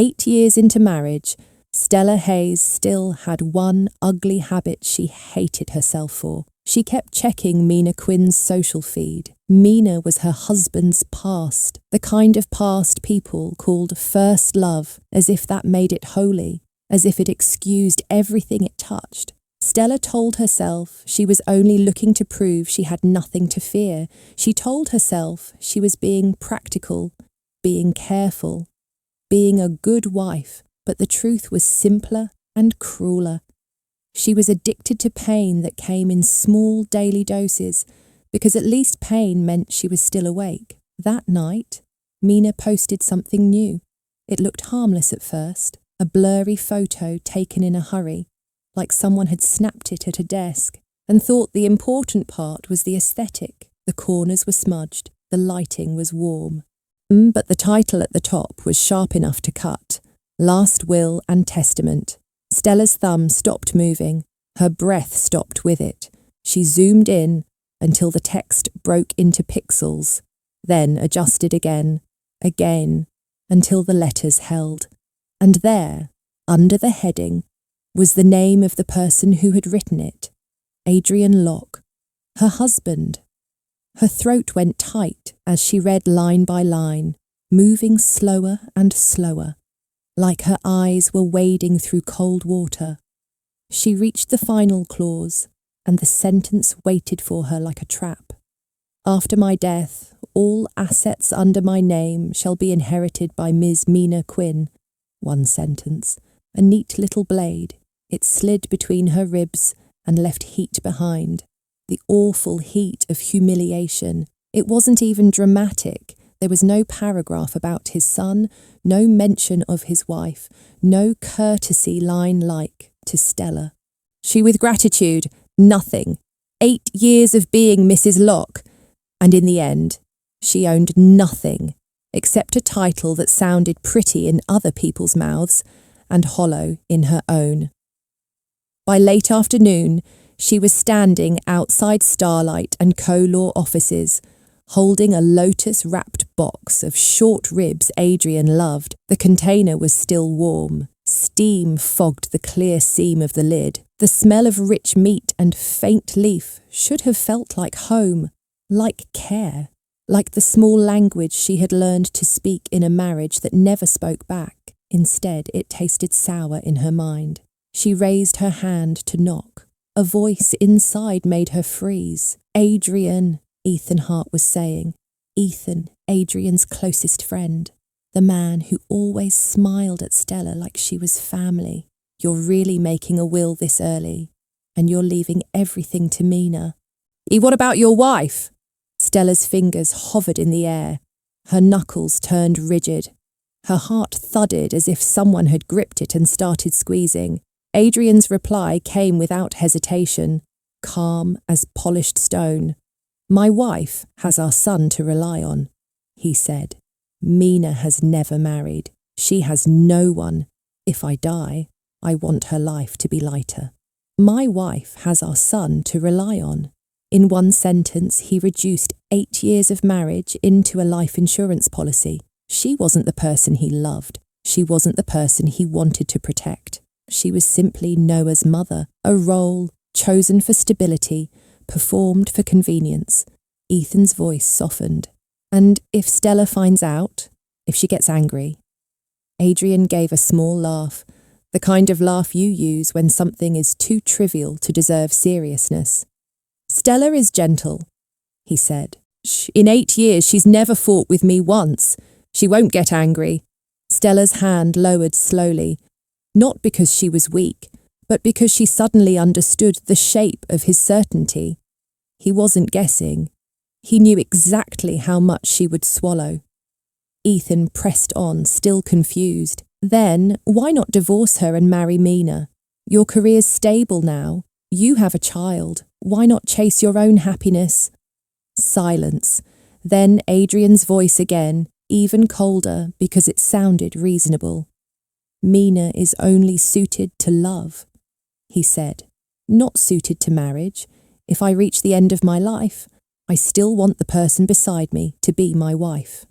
8 years into marriage, Stella Hayes still had one ugly habit she hated herself for. She kept checking Mina Quinn's social feed. Mina was her husband's past, the kind of past people called first love, as if that made it holy, as if it excused everything it touched. Stella told herself she was only looking to prove she had nothing to fear. She told herself she was being practical, being careful, being a good wife, but the truth was simpler and crueler. She was addicted to pain that came in small daily doses, because at least pain meant she was still awake. That night, Mina posted something new. It looked harmless at first, a blurry photo taken in a hurry, like someone had snapped it at a desk, and thought the important part was the aesthetic. The corners were smudged, the lighting was warm. But the title at the top was sharp enough to cut. Last Will and Testament. Stella's thumb stopped moving. Her breath stopped with it. She zoomed in until the text broke into pixels, then adjusted again, until the letters held. And there, under the heading, was the name of the person who had written it, Adrian Locke, her husband. Her throat went tight as she read line by line, moving slower and slower, like her eyes were wading through cold water. She reached the final clause, and the sentence waited for her like a trap. After my death, all assets under my name shall be inherited by Ms. Mina Quinn. One sentence, a neat little blade. It slid between her ribs and left heat behind. The awful heat of humiliation. It wasn't even dramatic. There was no paragraph about his son, no mention of his wife, no courtesy line like to Stella. She with gratitude, nothing. 8 years of being Mrs. Locke, and in the end, she owned nothing except a title that sounded pretty in other people's mouths and hollow in her own. By late afternoon, she was standing outside Starlight and Co-Law offices, holding a lotus-wrapped box of short ribs Adrian loved. The container was still warm. Steam fogged the clear seam of the lid. The smell of rich meat and faint leaf should have felt like home, like care, like the small language she had learned to speak in a marriage that never spoke back. Instead, it tasted sour in her mind. She raised her hand to knock. A voice inside made her freeze. Adrian, Ethan Hart was saying. Ethan, Adrian's closest friend. The man who always smiled at Stella like she was family. You're really making a will this early, and you're leaving everything to Mina. What about your wife? Stella's fingers hovered in the air. Her knuckles turned rigid. Her heart thudded as if someone had gripped it and started squeezing. Adrian's reply came without hesitation, calm as polished stone. My wife has our son to rely on, he said. Mina has never married. She has no one. If I die, I want her life to be lighter. My wife has our son to rely on. In one sentence, he reduced 8 years of marriage into a life insurance policy. She wasn't the person he loved. She wasn't the person he wanted to protect. She was simply Noah's mother, a role chosen for stability, performed for convenience. Ethan's voice softened. And if Stella finds out, if she gets angry? Adrian gave a small laugh, the kind of laugh you use when something is too trivial to deserve seriousness. Stella is gentle, he said. In 8 years, she's never fought with me once. She won't get angry. Stella's hand lowered slowly, not because she was weak, but because she suddenly understood the shape of his certainty. He wasn't guessing. He knew exactly how much she would swallow. Ethan pressed on, still confused. Then, why not divorce her and marry Mina? Your career's stable now. You have a child. Why not chase your own happiness? Silence. Then Adrian's voice again, even colder because it sounded reasonable. Mina is only suited to love, he said. Not suited to marriage. If I reach the end of my life, I still want the person beside me to be my wife.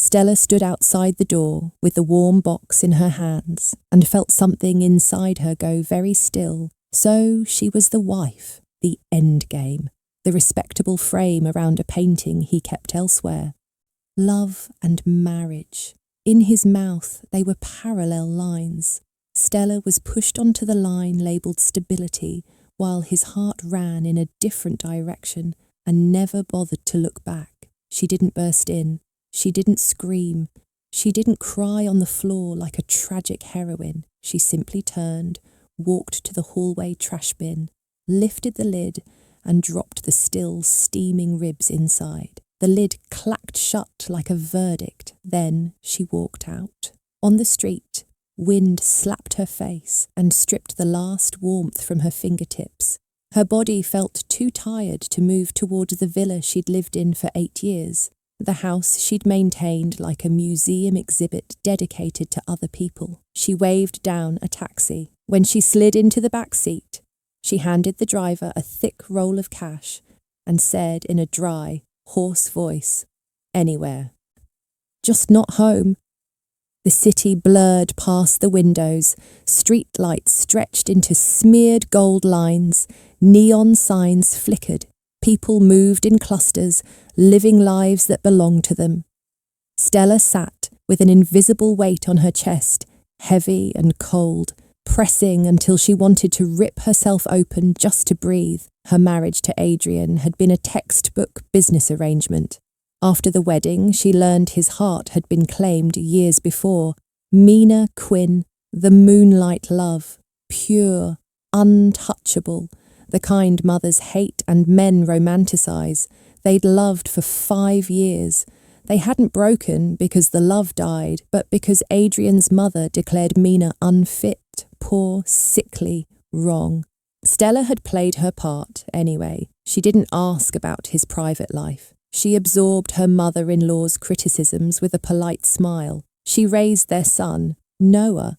Stella stood outside the door with the warm box in her hands and felt something inside her go very still. So she was the wife, the end game, the respectable frame around a painting he kept elsewhere. Love and marriage. In his mouth they were parallel lines. Stella was pushed onto the line labelled stability, while his heart ran in a different direction and never bothered to look back. She didn't burst in. She didn't scream. She didn't cry on the floor like a tragic heroine. She simply turned, walked to the hallway trash bin, lifted the lid and dropped the still steaming ribs inside. The lid clacked shut like a verdict. Then she walked out. On the street, wind slapped her face and stripped the last warmth from her fingertips. Her body felt too tired to move towards the villa she'd lived in for 8 years, the house she'd maintained like a museum exhibit dedicated to other people. She waved down a taxi. When she slid into the back seat, she handed the driver a thick roll of cash and said in a dry, hoarse voice, "Anywhere. Just not home." The city blurred past the windows, street lights stretched into smeared gold lines, neon signs flickered, people moved in clusters, living lives that belonged to them. Stella sat with an invisible weight on her chest, heavy and cold, pressing until she wanted to rip herself open just to breathe. Her marriage to Adrian had been a textbook business arrangement. After the wedding, she learned his heart had been claimed years before. Mina Quinn, the moonlight love, pure, untouchable, the kind mothers hate and men romanticize. They'd loved for 5 years. They hadn't broken because the love died, but because Adrian's mother declared Mina unfit, poor, sickly, wrong. Stella had played her part anyway. She didn't ask about his private life. She absorbed her mother-in-law's criticisms with a polite smile. She raised their son, Noah,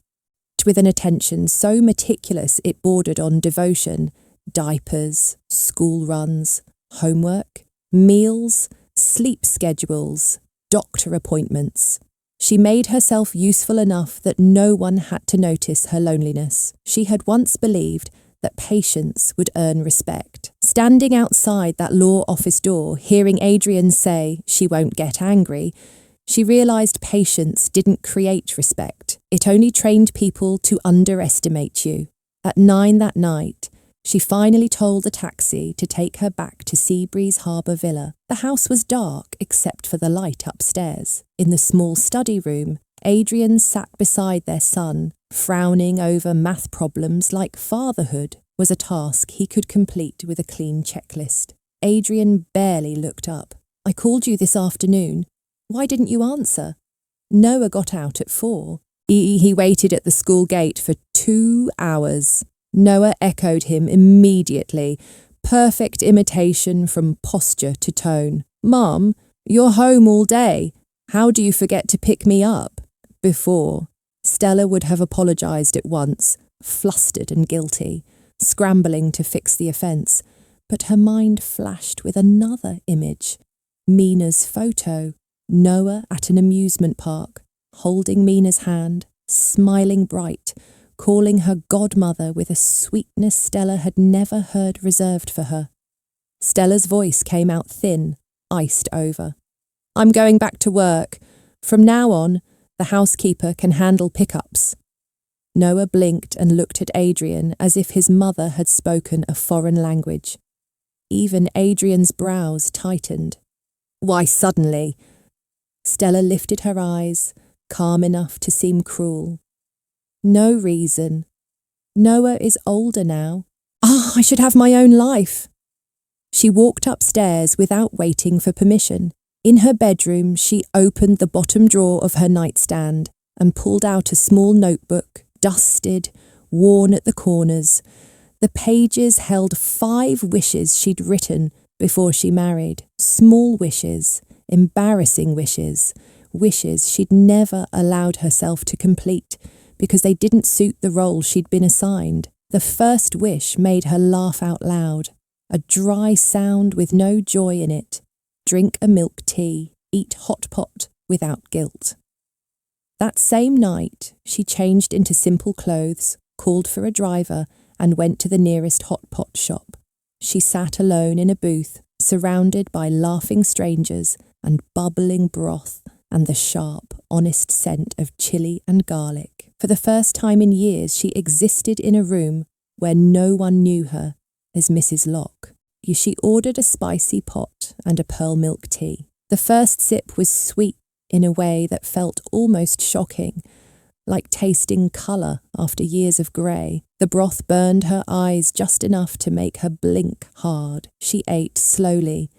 with an attention so meticulous it bordered on devotion. Diapers, school runs, homework, meals, sleep schedules, doctor appointments. She made herself useful enough that no one had to notice her loneliness. She had once believed that patience would earn respect. Standing outside that law office door, hearing Adrian say she won't get angry, she realised patience didn't create respect. It only trained people to underestimate you. At 9 that night, she finally told the taxi to take her back to Seabreeze Harbour Villa. The house was dark except for the light upstairs. In the small study room, Adrian sat beside their son, frowning over math problems like fatherhood was a task he could complete with a clean checklist. Adrian barely looked up. "I called you this afternoon. Why didn't you answer?" Noah got out at 4. He waited at the school gate for 2 hours. Noah echoed him immediately. Perfect imitation from posture to tone. "Mum, you're home all day. How do you forget to pick me up?" Before, Stella would have apologised at once, flustered and guilty, scrambling to fix the offence. But her mind flashed with another image. Mina's photo. Noah at an amusement park, holding Mina's hand, smiling bright, calling her godmother with a sweetness Stella had never heard reserved for her. Stella's voice came out thin, iced over. "I'm going back to work. From now on, the housekeeper can handle pickups." Noah blinked and looked at Adrian as if his mother had spoken a foreign language. Even Adrian's brows tightened. "Why suddenly?" Stella lifted her eyes, calm enough to seem cruel. "No reason. Noah is older now. I should have my own life." She walked upstairs without waiting for permission. In her bedroom, she opened the bottom drawer of her nightstand and pulled out a small notebook, dusted, worn at the corners. The pages held 5 wishes she'd written before she married. Small wishes, embarrassing wishes, wishes she'd never allowed herself to complete because they didn't suit the role she'd been assigned. The first wish made her laugh out loud, a dry sound with no joy in it. Drink a milk tea, eat hot pot, without guilt. That same night, she changed into simple clothes, called for a driver, and went to the nearest hot pot shop. She sat alone in a booth, surrounded by laughing strangers and bubbling broth and the sharp, honest scent of chili and garlic. For the first time in years, she existed in a room where no one knew her as Mrs. Locke. She ordered a spicy pot and a pearl milk tea. The first sip was sweet in a way that felt almost shocking, like tasting colour after years of grey. The broth burned her eyes just enough to make her blink hard. She ate slowly,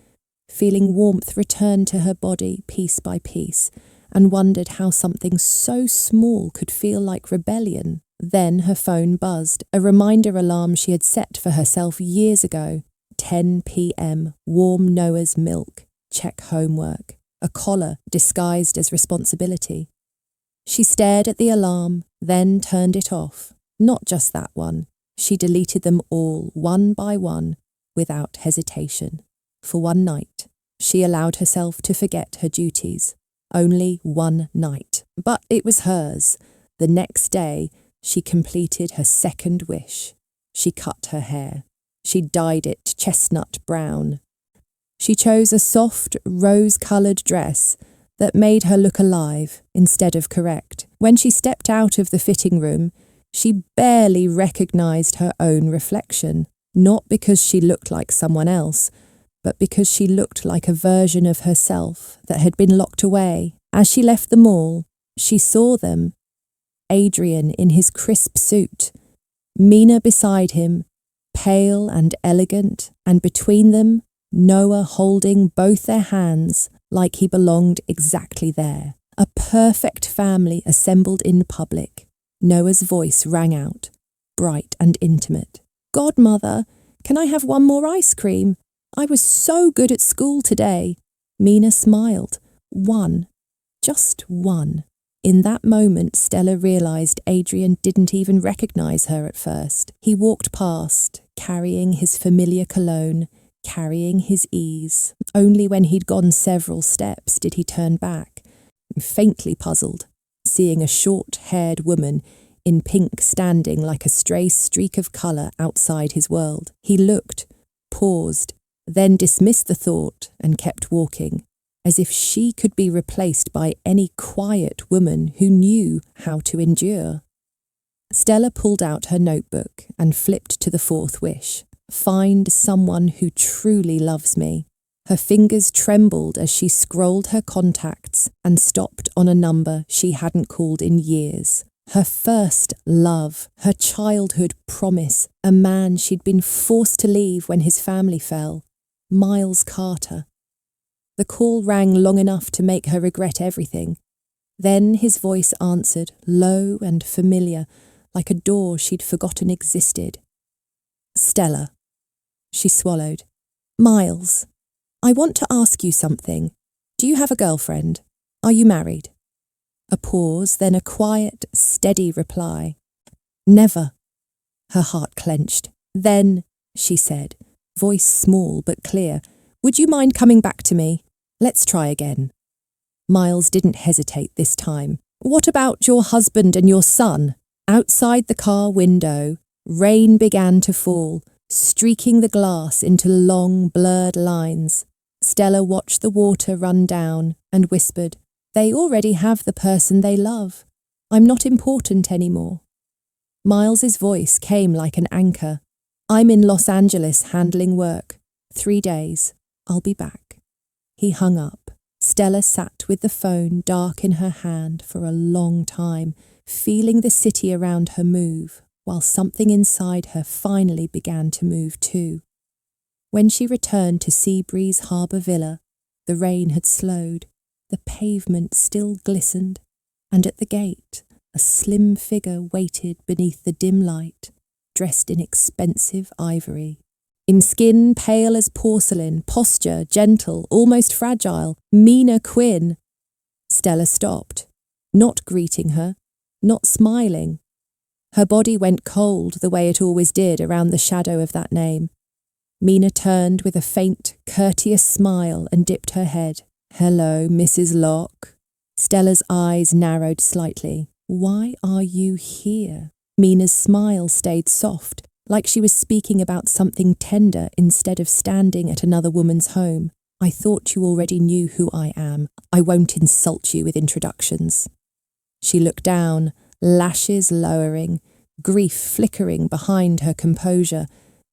feeling warmth return to her body piece by piece, and wondered how something so small could feel like rebellion. Then her phone buzzed, a reminder alarm she had set for herself years ago. 10 p.m, warm Noah's milk, check homework, a collar disguised as responsibility. She stared at the alarm, then turned it off. Not just that one. She deleted them all, one by one, without hesitation. For one night, she allowed herself to forget her duties. Only one night. But it was hers. The next day, she completed her second wish. She cut her hair. She dyed it chestnut brown. She chose a soft, rose-coloured dress that made her look alive instead of correct. When she stepped out of the fitting room, she barely recognised her own reflection, not because she looked like someone else, but because she looked like a version of herself that had been locked away. As she left the mall, she saw them. Adrian in his crisp suit, Mina beside him, pale and elegant, and between them, Noah holding both their hands like he belonged exactly there. A perfect family assembled in public. Noah's voice rang out, bright and intimate. "Godmother, can I have one more ice cream? I was so good at school today." Mina smiled. One. Just one. In that moment, Stella realised Adrian didn't even recognise her at first. He walked past, carrying his familiar cologne, carrying his ease. Only when he'd gone several steps did he turn back, faintly puzzled, seeing a short-haired woman in pink standing like a stray streak of colour outside his world. He looked, paused, then dismissed the thought and kept walking, as if she could be replaced by any quiet woman who knew how to endure. Stella pulled out her notebook and flipped to the fourth wish. Find someone who truly loves me. Her fingers trembled as she scrolled her contacts and stopped on a number she hadn't called in years. Her first love, her childhood promise, a man she'd been forced to leave when his family fell. Miles Carter. The call rang long enough to make her regret everything. Then his voice answered, low and familiar, like a door she'd forgotten existed. "Stella." She swallowed. "Miles, I want to ask you something. Do you have a girlfriend? Are you married?" A pause, then a quiet, steady reply. "Never." Her heart clenched. "Then," she said, voice small but clear, "would you mind coming back to me? Let's try again." Miles didn't hesitate this time. "What about your husband and your son?" Outside the car window, rain began to fall, streaking the glass into long, blurred lines. Stella watched the water run down and whispered, "They already have the person they love. I'm not important anymore." Miles's voice came like an anchor. "I'm in Los Angeles handling work. 3 days. I'll be back." He hung up. Stella sat with the phone dark in her hand for a long time, feeling the city around her move, while something inside her finally began to move too. When she returned to Seabreeze Harbour Villa, the rain had slowed, the pavement still glistened, and at the gate, a slim figure waited beneath the dim light, dressed in expensive ivory. In skin pale as porcelain, posture gentle, almost fragile, Mina Quinn. Stella stopped, not greeting her, not smiling. Her body went cold the way it always did around the shadow of that name. Mina turned with a faint, courteous smile and dipped her head. "Hello, Mrs. Locke." Stella's eyes narrowed slightly. Why are you here? Mina's smile stayed soft, like she was speaking about something tender instead of standing at another woman's home. I thought you already knew who I am. I won't insult you with introductions. She looked down, lashes lowering, grief flickering behind her composure,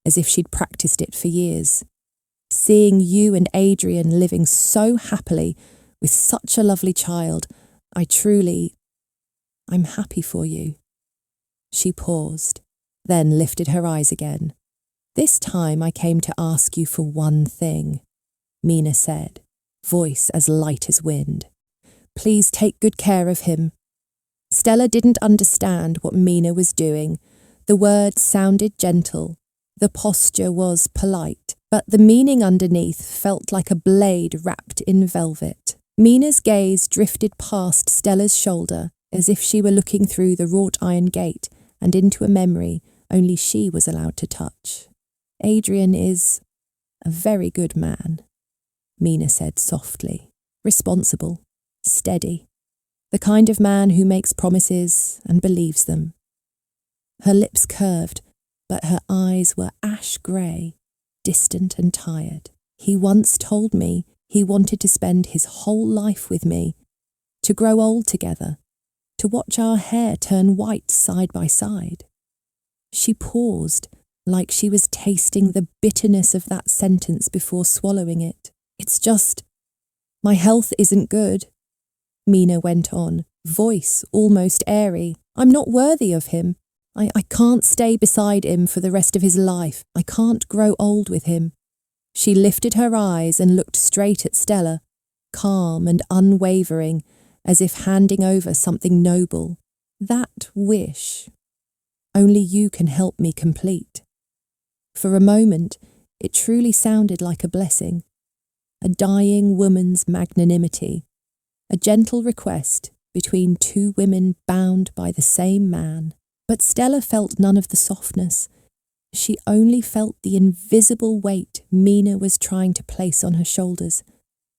as if she'd practiced it for years. Seeing you and Adrian living so happily with such a lovely child, I'm happy for you. She paused, then lifted her eyes again. This time I came to ask you for one thing, Mina said, voice as light as wind. Please take good care of him. Stella didn't understand what Mina was doing. The words sounded gentle. The posture was polite, but the meaning underneath felt like a blade wrapped in velvet. Mina's gaze drifted past Stella's shoulder as if she were looking through the wrought iron gate and into a memory only she was allowed to touch. Adrian is a very good man, Mina said softly. Responsible, steady, the kind of man who makes promises and believes them. Her lips curved, but her eyes were ash grey, distant and tired. He once told me he wanted to spend his whole life with me, to grow old together, to watch our hair turn white side by side. She paused, like she was tasting the bitterness of that sentence before swallowing it. It's just, my health isn't good, Mina went on, voice almost airy. I'm not worthy of him. I can't stay beside him for the rest of his life. I can't grow old with him. She lifted her eyes and looked straight at Stella, calm and unwavering, as if handing over something noble. That wish, only you can help me complete. For a moment, it truly sounded like a blessing, a dying woman's magnanimity, a gentle request between two women bound by the same man. But Stella felt none of the softness. She only felt the invisible weight Mina was trying to place on her shoulders,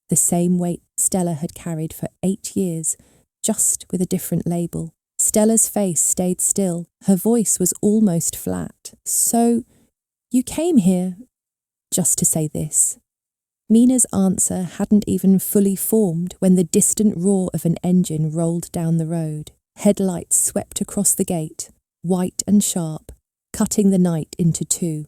the same weight Stella had carried for 8 years, just with a different label. Stella's face stayed still. Her voice was almost flat. So, you came here just to say this. Mina's answer hadn't even fully formed when the distant roar of an engine rolled down the road. Headlights swept across the gate, white and sharp, cutting the night into two.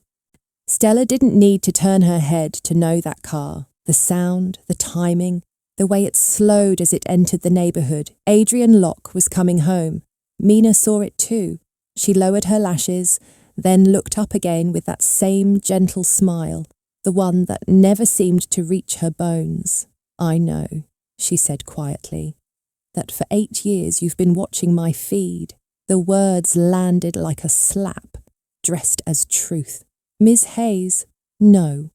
Stella didn't need to turn her head to know that car. The sound, the timing, the way it slowed as it entered the neighbourhood. Adrian Locke was coming home. Mina saw it too. She lowered her lashes, then looked up again with that same gentle smile, the one that never seemed to reach her bones. I know, she said quietly, that for 8 years you've been watching my feed. The words landed like a slap, dressed as truth. Ms. Hayes, no.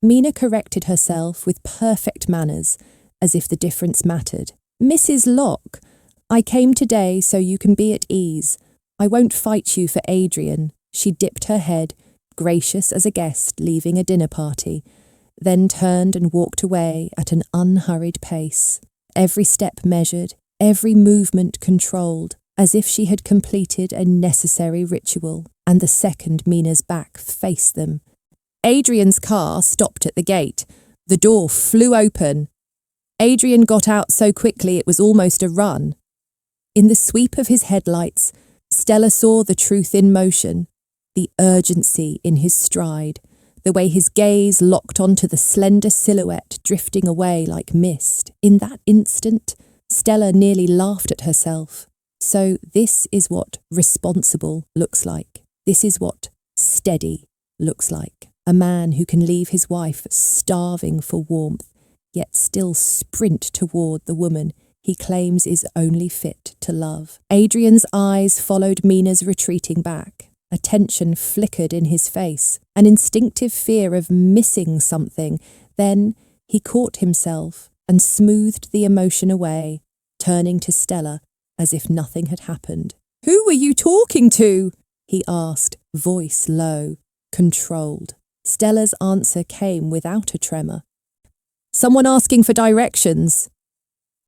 Mina corrected herself with perfect manners, as if the difference mattered. Mrs. Locke, I came today so you can be at ease. I won't fight you for Adrian. She dipped her head, gracious as a guest leaving a dinner party, then turned and walked away at an unhurried pace. Every step measured, every movement controlled, as if she had completed a necessary ritual, and the second Mina's back faced them. Adrian's car stopped at the gate. The door flew open. Adrian got out so quickly it was almost a run. In the sweep of his headlights, Stella saw the truth in motion, the urgency in his stride, the way his gaze locked onto the slender silhouette drifting away like mist. In that instant, Stella nearly laughed at herself. So this is what responsible looks like. This is what steady looks like. A man who can leave his wife starving for warmth, yet still sprint toward the woman he claims is only fit to love. Adrian's eyes followed Mina's retreating back. A tension flickered in his face, an instinctive fear of missing something. Then he caught himself and smoothed the emotion away, turning to Stella as if nothing had happened. Who were you talking to? He asked, voice low, controlled. Stella's answer came without a tremor. Someone asking for directions.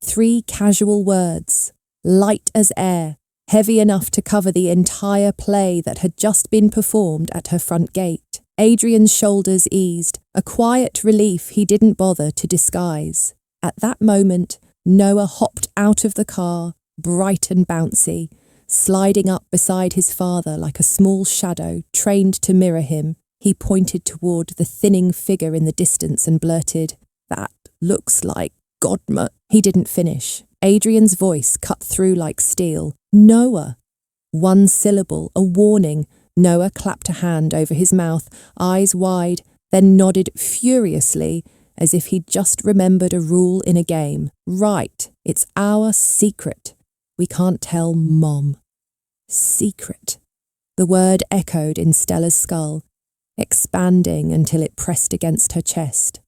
3 casual words, light as air, heavy enough to cover the entire play that had just been performed at her front gate. Adrian's shoulders eased, a quiet relief he didn't bother to disguise. At that moment, Noah hopped out of the car, bright and bouncy, sliding up beside his father like a small shadow trained to mirror him. He pointed toward the thinning figure in the distance and blurted, "That looks like Godma." He didn't finish. Adrian's voice cut through like steel. "Noah." One syllable, a warning. Noah clapped a hand over his mouth, eyes wide, then nodded furiously as if he'd just remembered a rule in a game. "Right, it's our secret. We can't tell Mom." Secret. The word echoed in Stella's skull, expanding until it pressed against her chest.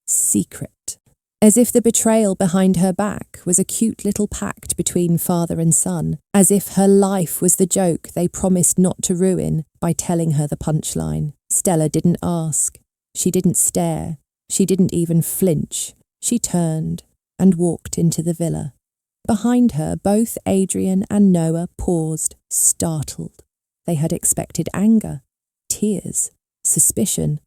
Secret. As if the betrayal behind her back was a cute little pact between father and son, as if her life was the joke they promised not to ruin by telling her the punchline. Stella didn't ask. She didn't stare. She didn't even flinch. She turned and walked into the villa. Behind her, both Adrian and Noah paused, startled. They had expected anger, tears, suspicion,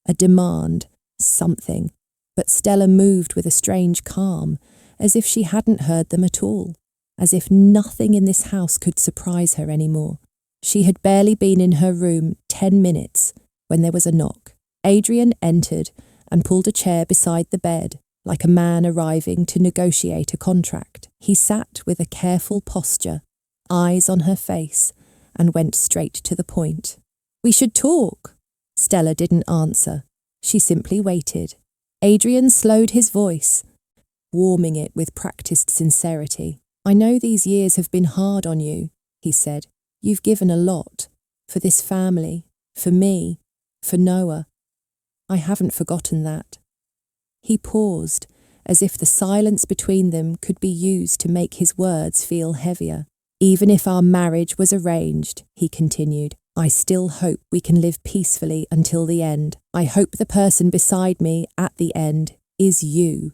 a demand, something. But Stella moved with a strange calm, as if she hadn't heard them at all, as if nothing in this house could surprise her anymore. She had barely been in her room 10 minutes when there was a knock. Adrian entered and pulled a chair beside the bed, like a man arriving to negotiate a contract. He sat with a careful posture, eyes on her face, and went straight to the point. "We should talk." Stella didn't answer. She simply waited. Adrian slowed his voice, warming it with practiced sincerity. "I know these years have been hard on you," he said. "You've given a lot. For this family, for me, for Noah. I haven't forgotten that." He paused, as if the silence between them could be used to make his words feel heavier. "Even if our marriage was arranged," he continued, "I still hope we can live peacefully until the end. I hope the person beside me at the end is you."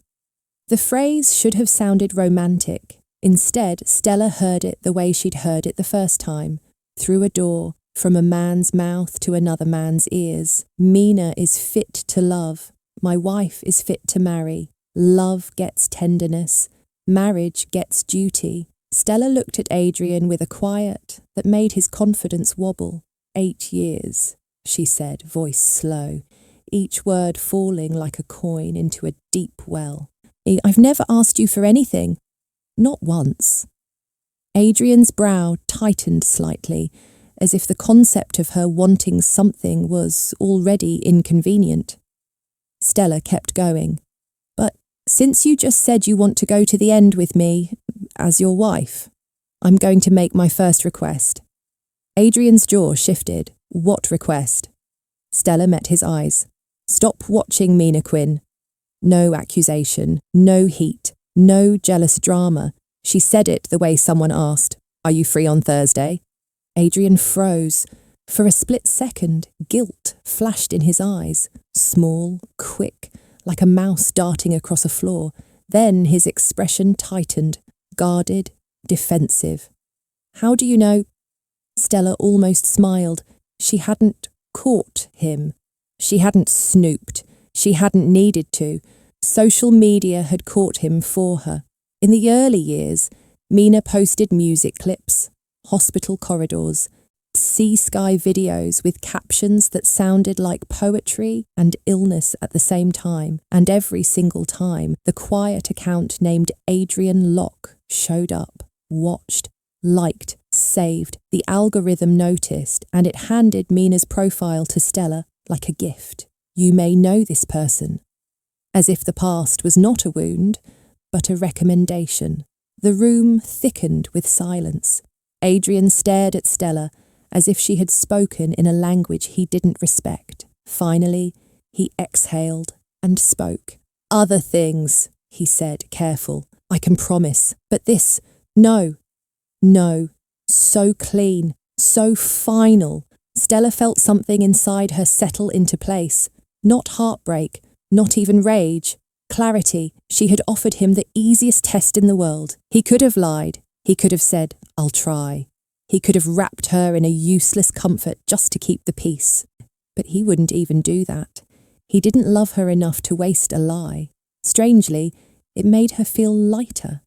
The phrase should have sounded romantic. Instead, Stella heard it the way she'd heard it the first time, through a door, from a man's mouth to another man's ears. "Mina is fit to love. My wife is fit to marry. Love gets tenderness. Marriage gets duty." Stella looked at Adrian with a quiet that made his confidence wobble. 8 years, she said, voice slow, each word falling like a coin into a deep well. "I've never asked you for anything. Not once." Adrian's brow tightened slightly, as if the concept of her wanting something was already inconvenient. Stella kept going. "But since you just said you want to go to the end with me, as your wife, I'm going to make my first request." Adrian's jaw shifted. "What request?" Stella met his eyes. "Stop watching Mina Quinn." No accusation, no heat, no jealous drama. She said it the way someone asked, "Are you free on Thursday?" Adrian froze. For a split second, guilt flashed in his eyes, small, quick, like a mouse darting across a floor. Then his expression tightened, guarded, defensive. "How do you know?" Stella almost smiled. She hadn't caught him. She hadn't snooped. She hadn't needed to. Social media had caught him for her. In the early years, Mina posted music clips, hospital corridors, sea-sky videos with captions that sounded like poetry and illness at the same time, and every single time, the quiet account named Adrian Locke showed up, watched, liked, saved. The algorithm noticed, and it handed Mina's profile to Stella like a gift. "You may know this person." As if the past was not a wound, but a recommendation. The room thickened with silence. Adrian stared at Stella as if she had spoken in a language he didn't respect. Finally, he exhaled and spoke. "Other things," he said, careful. "I can promise. But this, no. No. So clean, so final." Stella felt something inside her settle into place. Not heartbreak, not even rage, Clarity. She had offered him the easiest test in the world. He could have lied. He could have said, "I'll try." He could have wrapped her in a useless comfort just to keep the peace. But he wouldn't even do that. He didn't love her enough to waste a lie. Strangely, it made her feel lighter.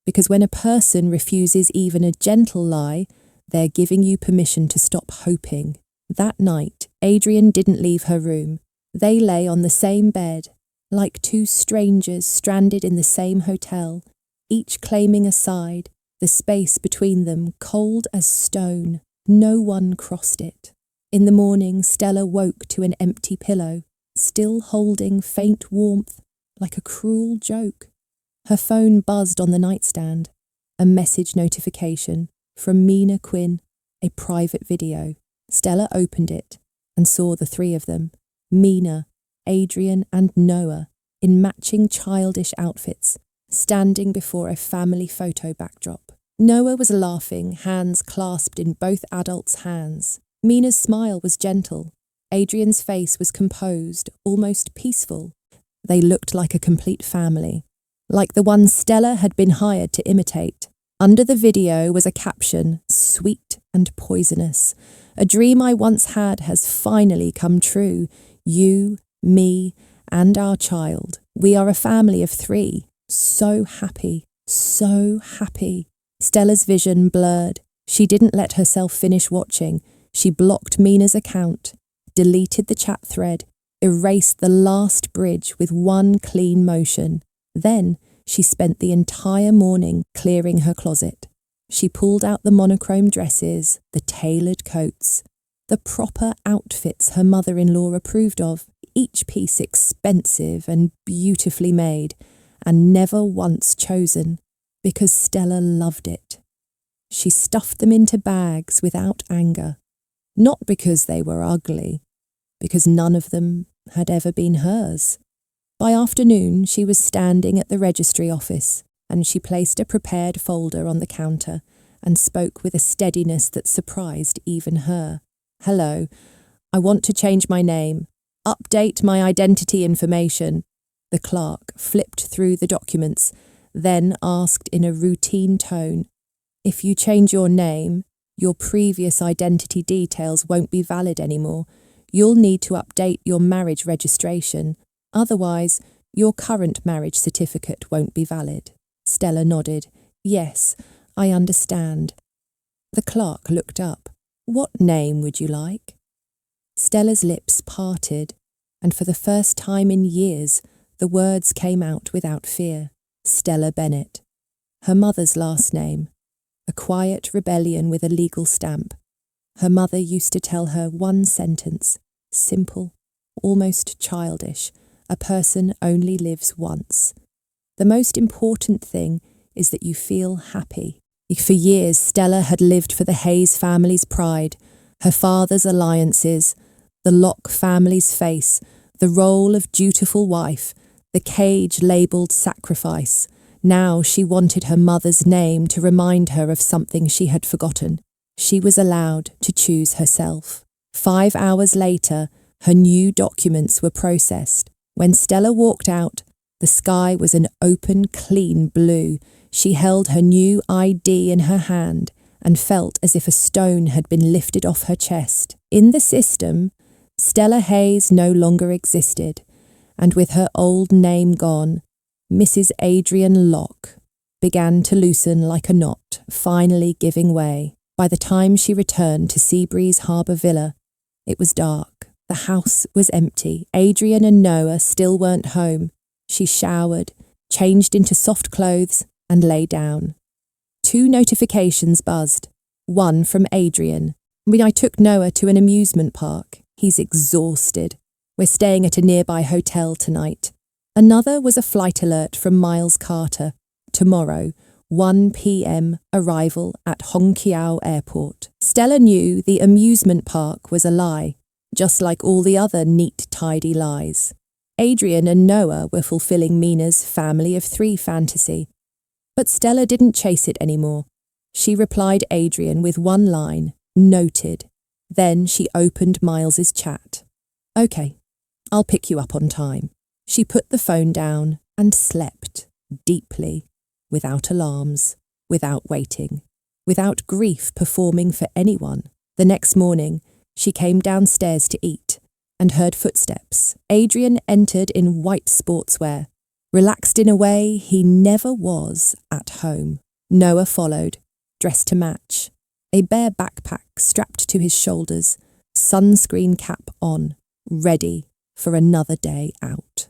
Because when a person refuses even a gentle lie, they're giving you permission to stop hoping. That night, Adrian didn't leave her room. They lay on the same bed, like two strangers stranded in the same hotel, each claiming a side, the space between them cold as stone. No one crossed it. In the morning, Stella woke to an empty pillow, still holding faint warmth, like a cruel joke. Her phone buzzed on the nightstand. A message notification from Mina Quinn, a private video. Stella opened it and saw the three of them, Mina, Adrian and Noah, in matching childish outfits, standing before a family photo backdrop. Noah was laughing, hands clasped in both adults' hands. Mina's smile was gentle. Adrian's face was composed, almost peaceful. They looked like a complete family, like the one Stella had been hired to imitate. Under the video was a caption, sweet and poisonous. "A dream I once had has finally come true. You, me, and our child. We are a family of 3. So happy, so happy." Stella's vision blurred. She didn't let herself finish watching. She blocked Mina's account, deleted the chat thread, erased the last bridge with one clean motion. Then she spent the entire morning clearing her closet. She pulled out the monochrome dresses, the tailored coats, the proper outfits her mother-in-law approved of, each piece expensive and beautifully made, and never once chosen, because Stella loved it. She stuffed them into bags without anger, not because they were ugly, because none of them had ever been hers. By afternoon, she was standing at the registry office, and she placed a prepared folder on the counter and spoke with a steadiness that surprised even her. "Hello, I want to change my name. Update my identity information." The clerk flipped through the documents, then asked in a routine tone, "If you change your name, your previous identity details won't be valid anymore. You'll need to update your marriage registration. Otherwise, your current marriage certificate won't be valid." Stella nodded. "Yes, I understand." The clerk looked up. "What name would you like?" Stella's lips parted, and for the first time in years, the words came out without fear. Stella Bennett. Her mother's last name. A quiet rebellion with a legal stamp. Her mother used to tell her one sentence, simple, almost childish. A person only lives once. The most important thing is that you feel happy. For years, Stella had lived for the Hayes family's pride, her father's alliances, the Locke family's face, the role of dutiful wife, the cage labelled sacrifice. Now she wanted her mother's name to remind her of something she had forgotten. She was allowed to choose herself. 5 hours later, her new documents were processed. When Stella walked out, the sky was an open, clean blue. She held her new ID in her hand and felt as if a stone had been lifted off her chest. In the system, Stella Hayes no longer existed, and with her old name gone, Mrs. Adrian Locke began to loosen like a knot, finally giving way. By the time she returned to Seabreeze Harbour Villa, it was dark. The house was empty. Adrian and Noah still weren't home. She showered, changed into soft clothes, and lay down. 2 notifications buzzed. One from Adrian. I took Noah to an amusement park. He's exhausted. We're staying at a nearby hotel tonight. Another was a flight alert from Miles Carter. Tomorrow, 1 p.m. arrival at Hongqiao Airport. Stella knew the amusement park was a lie, just like all the other neat, tidy lies. Adrian and Noah were fulfilling Mina's family of 3 fantasy. But Stella didn't chase it anymore. She replied Adrian with one line, noted. Then she opened Miles's chat. "Okay, I'll pick you up on time." She put the phone down and slept deeply, without alarms, without waiting, without grief performing for anyone. The next morning, she came downstairs to eat and heard footsteps. Adrian entered in white sportswear, relaxed in a way he never was at home. Noah followed, dressed to match, a bare backpack strapped to his shoulders, sunscreen cap on, ready for another day out.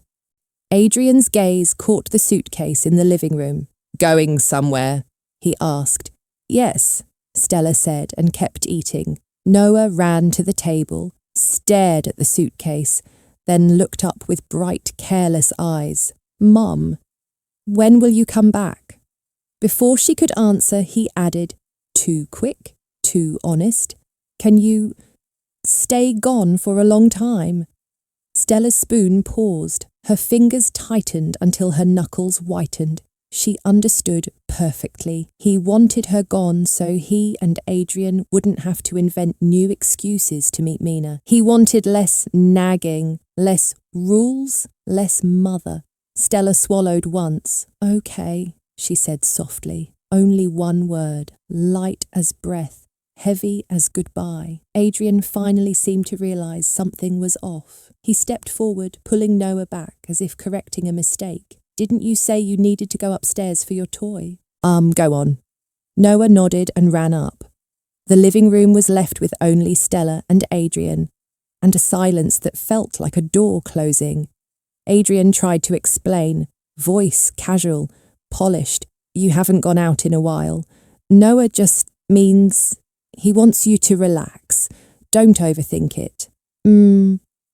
Adrian's gaze caught the suitcase in the living room. "Going somewhere?" he asked. "Yes," Stella said and kept eating. Noah ran to the table, stared at the suitcase, then looked up with bright, careless eyes. "Mum, when will you come back?" Before she could answer, he added, "Too quick, too honest. Can you stay gone for a long time?" Stella's spoon paused. Her fingers tightened until her knuckles whitened. She understood perfectly. He wanted her gone so he and Adrian wouldn't have to invent new excuses to meet Mina. He wanted less nagging, less rules, less mother. Stella swallowed once. "Okay," she said softly. Only one word, light as breath, heavy as goodbye. Adrian finally seemed to realise something was off. He stepped forward, pulling Noah back as if correcting a mistake. "Didn't you say you needed to go upstairs for your toy?" Go on." Noah nodded and ran up. The living room was left with only Stella and Adrian, and a silence that felt like a door closing. Adrian tried to explain, voice casual, polished. "You haven't gone out in a while. Noah just means he wants you to relax. Don't overthink it."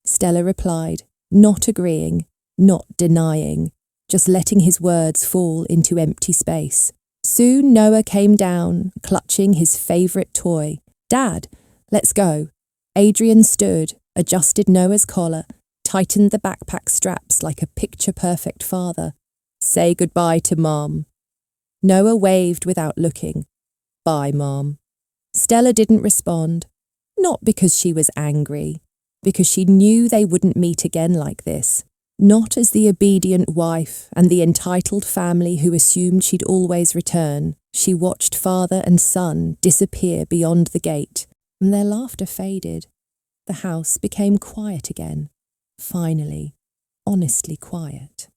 Stella replied, not agreeing, not denying, just letting his words fall into empty space. Soon Noah came down, clutching his favourite toy. "Dad, let's go." Adrian stood, adjusted Noah's collar, tightened the backpack straps like a picture-perfect father. "Say goodbye to Mom." Noah waved without looking. "Bye, Mom." Stella didn't respond, not because she was angry, because she knew they wouldn't meet again like this. Not as the obedient wife and the entitled family who assumed she'd always return. She watched father and son disappear beyond the gate, and their laughter faded. The house became quiet again. Finally, honestly quiet.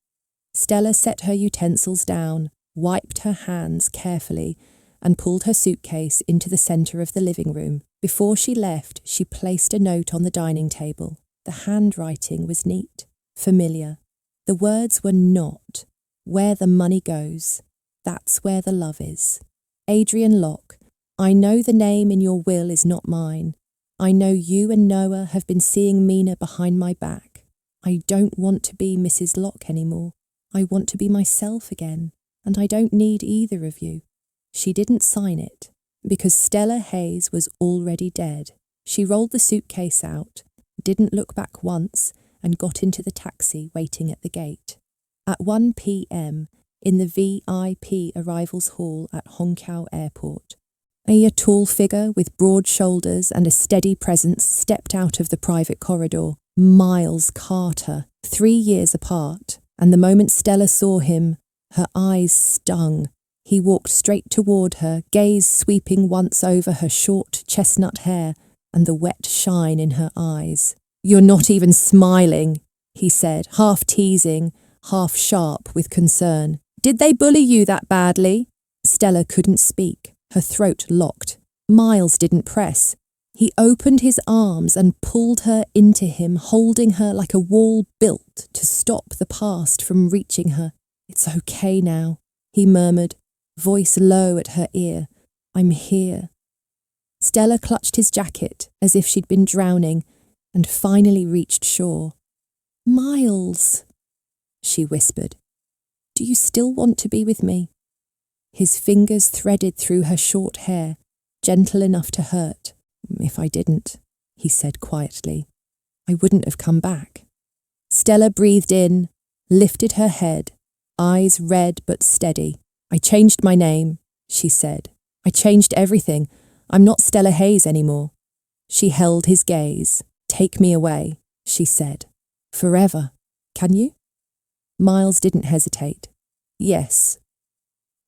Stella set her utensils down, wiped her hands carefully, and pulled her suitcase into the centre of the living room. Before she left, she placed a note on the dining table. The handwriting was neat, familiar. The words were not, "Where the money goes, that's where the love is." Adrian Locke, I know the name in your will is not mine. I know you and Noah have been seeing Mina behind my back. I don't want to be Mrs. Locke anymore. I want to be myself again, and I don't need either of you. She didn't sign it, because Stella Hayes was already dead. She rolled the suitcase out, didn't look back once, and got into the taxi waiting at the gate. At 1 p.m, in the VIP arrivals hall at Hong Kong Airport, a tall figure with broad shoulders and a steady presence stepped out of the private corridor. Miles Carter, 3 years apart, and the moment Stella saw him, her eyes stung. He walked straight toward her, gaze sweeping once over her short chestnut hair and the wet shine in her eyes. "You're not even smiling," he said, half teasing, half sharp with concern. "Did they bully you that badly?" Stella couldn't speak, her throat locked. Miles didn't press. He opened his arms and pulled her into him, holding her like a wall built to stop the past from reaching her. "It's okay now," he murmured, voice low at her ear. "I'm here." Stella clutched his jacket as if she'd been drowning and finally reached shore. "Miles," she whispered, "do you still want to be with me?" His fingers threaded through her short hair, gentle enough to hurt. "If I didn't," he said quietly, "I wouldn't have come back." Stella breathed in, lifted her head, eyes red but steady. "I changed my name," she said. "I changed everything. I'm not Stella Hayes anymore." She held his gaze. "Take me away," she said. "Forever. Can you?" Miles didn't hesitate. Yes.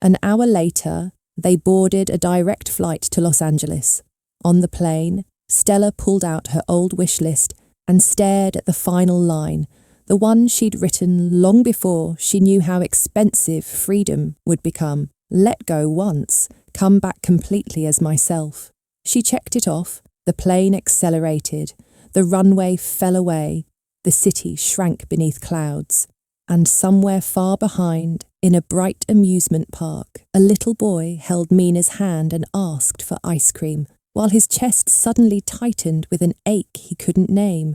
An hour later, they boarded a direct flight to Los Angeles. On the plane, Stella pulled out her old wish list and stared at the final line, the one she'd written long before she knew how expensive freedom would become. Let go once, come back completely as myself. She checked it off, the plane accelerated, the runway fell away, the city shrank beneath clouds, and somewhere far behind, in a bright amusement park, a little boy held Mina's hand and asked for ice cream, while his chest suddenly tightened with an ache he couldn't name,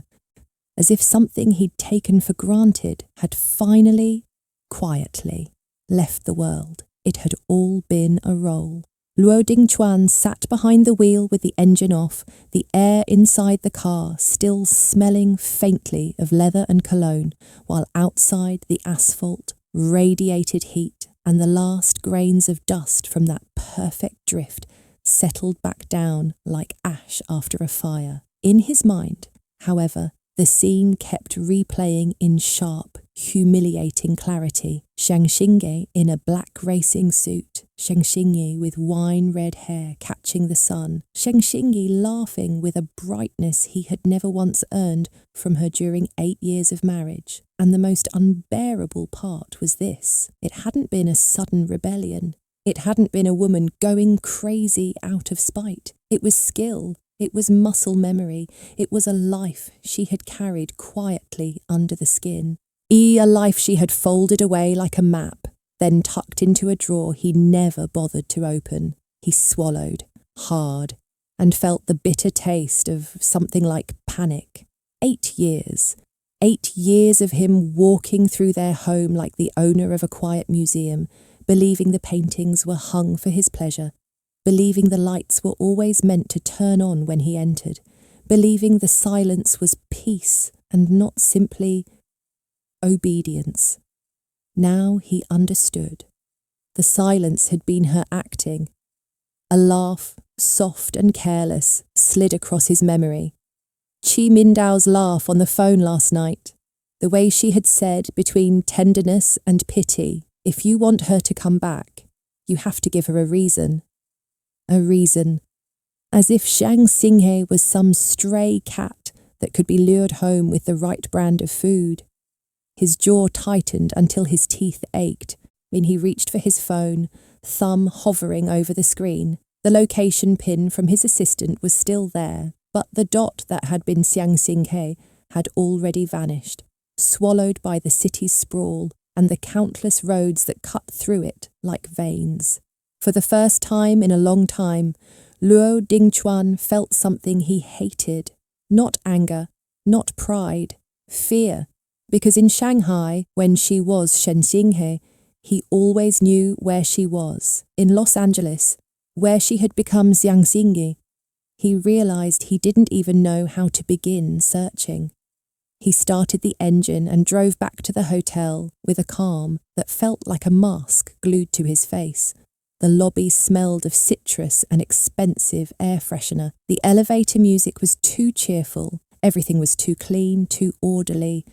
as if something he'd taken for granted had finally, quietly, left the world. It had all been a role. Luo Dingchuan sat behind the wheel with the engine off, the air inside the car still smelling faintly of leather and cologne, while outside the asphalt radiated heat and the last grains of dust from that perfect drift settled back down like ash after a fire. In his mind, however, the scene kept replaying in sharp, humiliating clarity. Xiang Xingye in a black racing suit, Xiang Xingye with wine-red hair catching the sun, Xiang Xingye laughing with a brightness he had never once earned from her during 8 years of marriage. And the most unbearable part was this. It hadn't been a sudden rebellion. It hadn't been a woman going crazy out of spite. It was skill. It was muscle memory. It was a life she had carried quietly under the skin. A life she had folded away like a map, then tucked into a drawer he never bothered to open. He swallowed, hard, and felt the bitter taste of something like panic. 8 years. 8 years of him walking through their home like the owner of a quiet museum, believing the paintings were hung for his pleasure, believing the lights were always meant to turn on when he entered, believing the silence was peace and not simply obedience. Now he understood. The silence had been her acting. A laugh, soft and careless, slid across his memory. Chi Mindao's laugh on the phone last night, the way she had said between tenderness and pity, if you want her to come back, you have to give her a reason. A reason. As if Xiang Xinghe was some stray cat that could be lured home with the right brand of food. His jaw tightened until his teeth ached when he reached for his phone, thumb hovering over the screen. The location pin from his assistant was still there, but the dot that had been Xiang Xinghe had already vanished, swallowed by the city's sprawl and the countless roads that cut through it like veins. For the first time in a long time, Luo Dingchuan felt something he hated. Not anger, not pride, fear. Because in Shanghai, when she was Shen Xinghe, he always knew where she was. In Los Angeles, where she had become Xiang Xingye, he realized he didn't even know how to begin searching. He started the engine and drove back to the hotel with a calm that felt like a mask glued to his face. The lobby smelled of citrus and expensive air freshener. The elevator music was too cheerful. Everything was too clean, too orderly,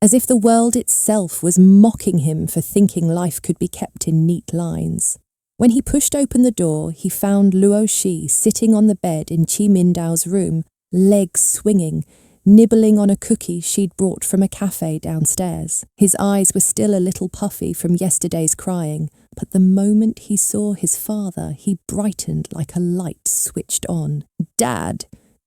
as if the world itself was mocking him for thinking life could be kept in neat lines. When he pushed open the door, he found Luo Shi sitting on the bed in Chi Mindao's room, legs swinging, nibbling on a cookie she'd brought from a cafe downstairs. His eyes were still a little puffy from yesterday's crying, but the moment he saw his father, he brightened like a light switched on. "Dad,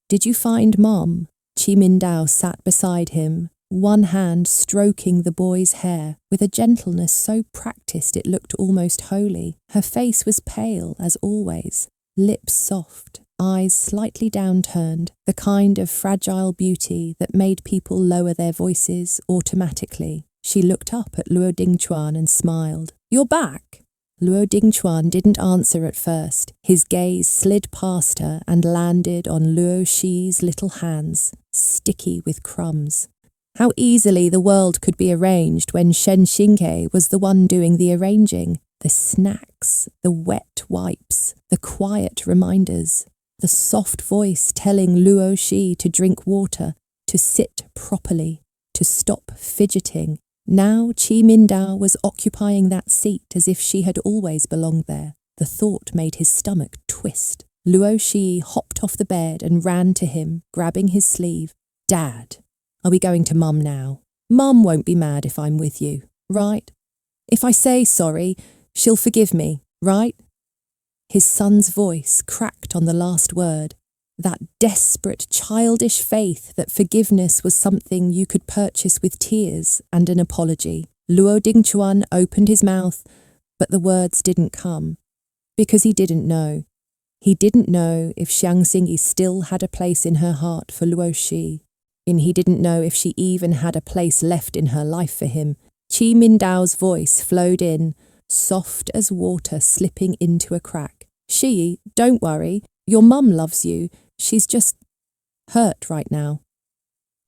did you find Mom?" Chi Mindao sat beside him, one hand stroking the boy's hair with a gentleness so practiced it looked almost holy. Her face was pale as always, lips soft, eyes slightly downturned, the kind of fragile beauty that made people lower their voices automatically. She looked up at Luo Dingchuan and smiled. "You're back?" Luo Dingchuan didn't answer at first. His gaze slid past her and landed on Luo Shi's little hands, sticky with crumbs. How easily the world could be arranged when Shen Xinghe was the one doing the arranging. The snacks, the wet wipes, the quiet reminders, the soft voice telling Luo Shi to drink water, to sit properly, to stop fidgeting. Now Chi Mindao was occupying that seat as if she had always belonged there. The thought made his stomach twist. Luo Shi hopped off the bed and ran to him, grabbing his sleeve. "Dad, are we going to Mum now? Mum won't be mad if I'm with you, right? If I say sorry, she'll forgive me, right?" His son's voice cracked on the last word. That desperate, childish faith that forgiveness was something you could purchase with tears and an apology. Luo Dingchuan opened his mouth, but the words didn't come. Because he didn't know. He didn't know if Xiang Xingyi still had a place in her heart for Luo Shi, and he didn't know if she even had a place left in her life for him. Chi Mindao's voice flowed in, soft as water slipping into a crack. "Shi, don't worry. Your mum loves you. She's just hurt right now."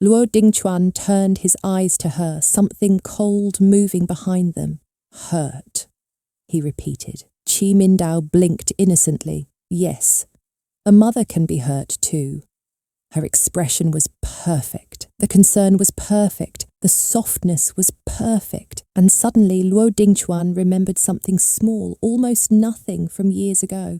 Luo Dingchuan turned his eyes to her, something cold moving behind them. "Hurt," he repeated. Chi Mindao blinked innocently. Yes, a mother can be hurt too. Her expression was perfect. The concern was perfect. The softness was perfect. And suddenly Luo Dingchuan remembered something small, almost nothing from years ago.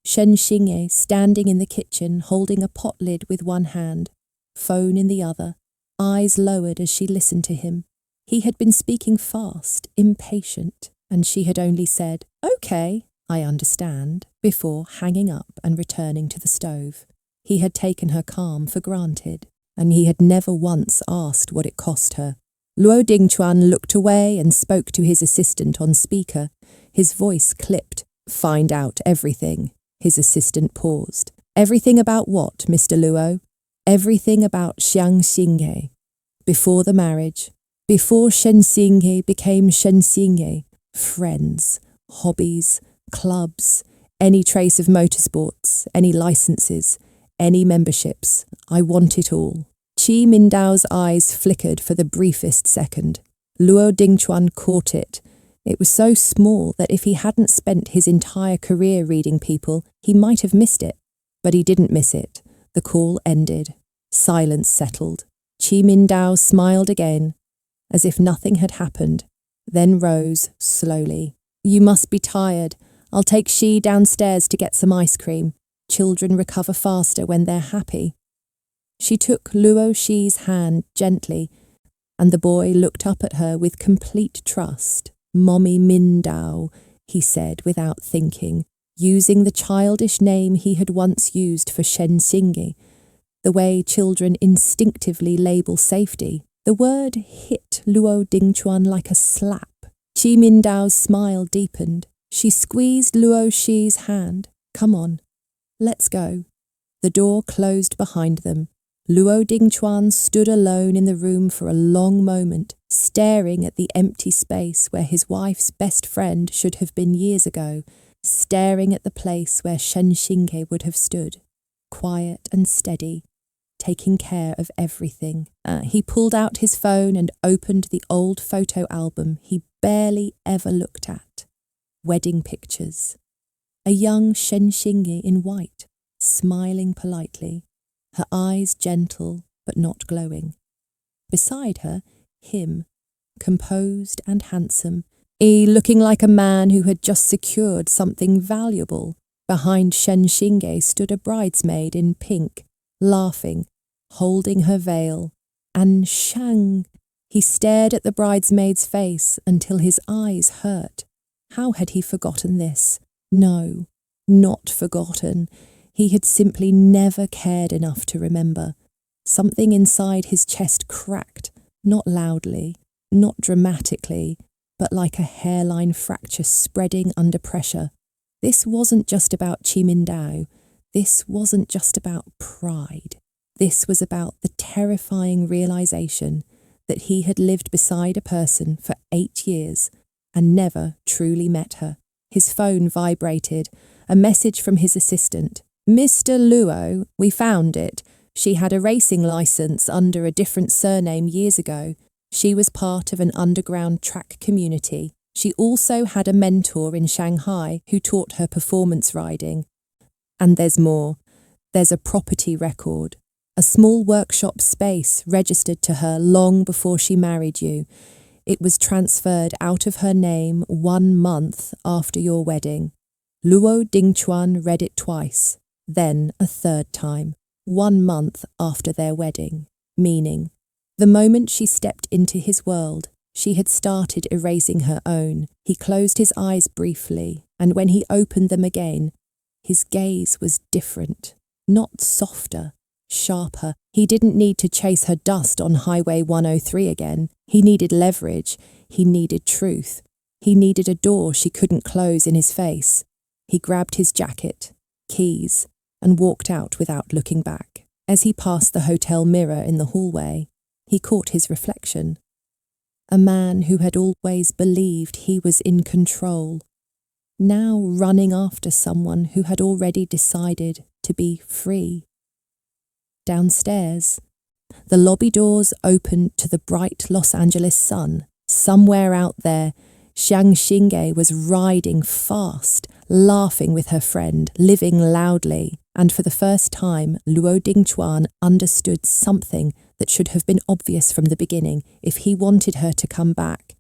Shen Xingye standing in the kitchen, holding a pot lid with one hand, phone in the other, eyes lowered as she listened to him. He had been speaking fast, impatient, and she had only said, "Okay, I understand," before hanging up and returning to the stove. He had taken her calm for granted, and he had never once asked what it cost her. Luo Dingchuan looked away and spoke to his assistant on speaker. His voice clipped. "Find out everything." His assistant paused. "Everything about what, Mr. Luo?" "Everything about Xiang Xingye. Before the marriage, before Shen Xingye became Shen Xingye. Friends, hobbies, clubs, any trace of motorsports, any licenses, any memberships. I want it all." Chi Mindao's eyes flickered for the briefest second. Luo Dingchuan caught it. It was so small that if he hadn't spent his entire career reading people, he might have missed it. But he didn't miss it. The call ended. Silence settled. Chi Mindao smiled again, as if nothing had happened, then rose slowly. "You must be tired. I'll take Shi downstairs to get some ice cream. Children recover faster when they're happy." She took Luo Shi's hand gently, and the boy looked up at her with complete trust. "Mommy Mindao," he said without thinking, using the childish name he had once used for Shen Xingyi, the way children instinctively label safety. The word hit Luo Dingchuan like a slap. Chi Mindao's smile deepened. She squeezed Luo Shi's hand. "Come on, let's go." The door closed behind them. Luo Dingchuan stood alone in the room for a long moment, staring at the empty space where his wife's best friend should have been years ago, staring at the place where Shen Xingye would have stood, quiet and steady, taking care of everything. He pulled out his phone and opened the old photo album he barely ever looked at. Wedding pictures. A young Shen Xingye in white, smiling politely, her eyes gentle but not glowing. Beside her, him, composed and handsome, looking like a man who had just secured something valuable. Behind Shen Xingye stood a bridesmaid in pink, laughing, holding her veil. And Shang, he stared at the bridesmaid's face until his eyes hurt. How had he forgotten this? No, not forgotten. He had simply never cared enough to remember. Something inside his chest cracked, not loudly, not dramatically, but like a hairline fracture spreading under pressure. This wasn't just about Chi Mindao. This wasn't just about pride. This was about the terrifying realization that he had lived beside a person for 8 years and never truly met her. His phone vibrated, a message from his assistant. "Mr. Luo, we found it. She had a racing license under a different surname years ago. She was part of an underground track community. She also had a mentor in Shanghai who taught her performance riding. And there's more. There's a property record, a small workshop space registered to her long before she married you. It was transferred out of her name 1 month after your wedding. Luo Dingchuan read it twice, then a third time, 1 month after their wedding, meaning, the moment she stepped into his world, she had started erasing her own. He closed his eyes briefly, and when he opened them again, his gaze was different, not softer, sharper. He didn't need to chase her dust on Highway 103 again. He needed leverage. He needed truth. He needed a door she couldn't close in his face. He grabbed his jacket, keys, and walked out without looking back. As he passed the hotel mirror in the hallway, he caught his reflection. A man who had always believed he was in control, now running after someone who had already decided to be free. Downstairs, the lobby doors opened to the bright Los Angeles sun. Somewhere out there, Xiang Xingge was riding fast, laughing with her friend, living loudly, and for the first time, Luo Dingchuan understood something that should have been obvious from the beginning. If he wanted her to come back,